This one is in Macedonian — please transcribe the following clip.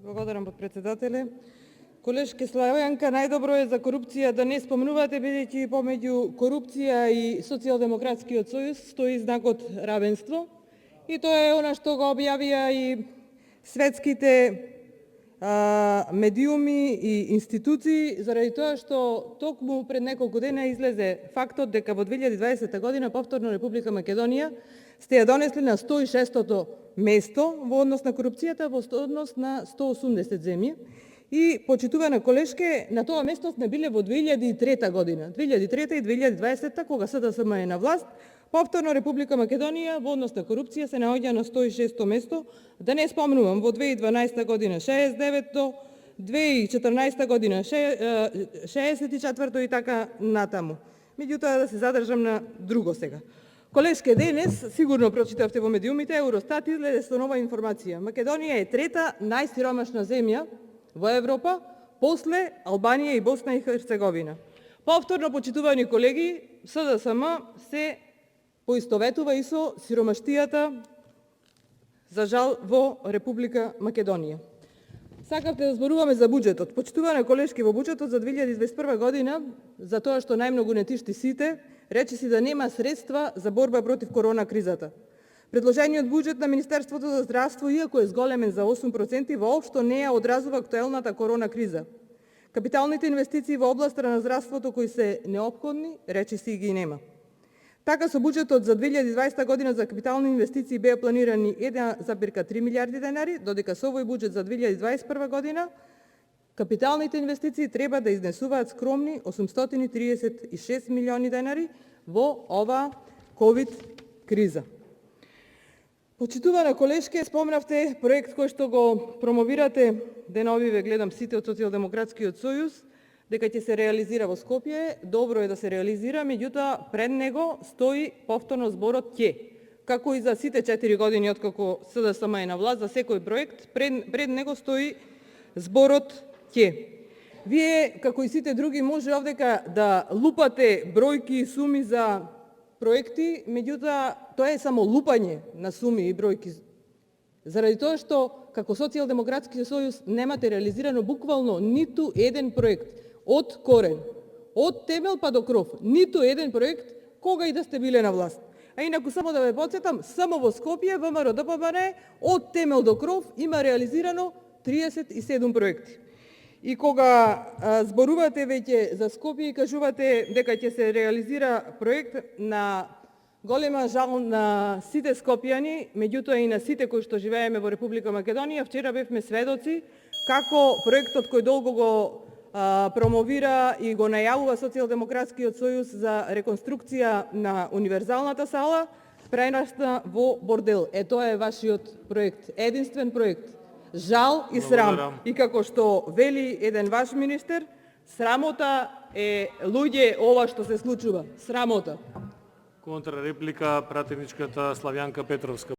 Благодарам, подпредседателе. Колешке Славјанка, најдобро е за корупција да не спомнувате, бидејќи помеѓу корупција и Социјалдемократскиот сојуз стои знакот равенство. И тоа е она што го објавија и светските медиуми и институции, заради тоа што токму пред неколку дена излезе фактот дека во 2020 година повторно Република Македонија сте ја донесли на 106-тото место во однос на корупцијата во однос на 180 земји. И, почитувана колешке, на тоа место сме биле во 2003 година. 2003 и 2020, кога СДСМ е на власт, повторно Република Македонија во однос на корупција се наоѓа на 106-то место. Да не спомнувам, во 2012 година 69-то, 2014 година 64-то и така натаму. Меѓутоа да се задржам на друго сега. Колешке, денес, сигурно прочитавте во медиумите, Евростат излезе со нова информација. Македонија е трета најсиромашна земја во Европа, после Албанија и Босна и Херцеговина. Повторно, почитувани колеги, СДСМ се поистоветува и со сиромаштијата, за жал, во Република Македонија. Сакавте да зборуваме за буџетот. Почитувана колешки, во буџетот за 2021 година, за тоа што најмногу не тишти сите, речиси да нема средства за борба против корона кризата. Предложениот буџет на Министерството за здравство, иако е зголемен за 8%, воопшто не ја одразува актуелната корона криза. Капиталните инвестиции во областа на здравството кои се неопходни, речиси ги нема. Така со буџетот за 2020 година за капитални инвестиции беа планирани 1,3 милиарди денари, додека со овој буџет за 2021 година капиталните инвестиции треба да изнесуваат скромни 836 милиони денари во ова ковид криза. Почитувана колешке, спомнавте проект кој што го промовирате деновиве, гледам сите од Социјалдемократскиот сојуз, дека ќе се реализира во Скопје. Добро е да се реализира, меѓутоа пред него стои повторно зборот ќе. Како и за сите 4 години откако СДСМ е на власт, за секој проект пред него стои зборот ќе. Вие, како и сите други, може овдека да лупате бројки и суми за проекти, меѓутоа тоа е само лупање на суми и бројки. Заради тоа што како Социјалдемократски сојуз немате реализирано буквално ниту еден проект од корен, од темел па до кров, ниту еден проект кога и да сте биле на власт. А инаку само да ве потсетам, само во Скопје ВМРО-ДПМНЕ од темел до кров има реализирано 37 проекти. И кога зборувате веќе за Скопје и кажувате дека ќе се реализира проект, на голема жал на сите скопјани, меѓутоа и на сите кои што живееме во Република Македонија, вчера бевме сведоци како проектот кој долго го промовира и го најавува Социјалдемократскиот сојуз за реконструкција на универзалната сала прерасна во бордел. Тоа е вашиот проект, единствен проект. Жал и срам. Благодарам. И како што вели еден ваш министер, срамота е луѓе ова што се случува. Срамота. Контрареплика, пратеничката Славјанка Петровска.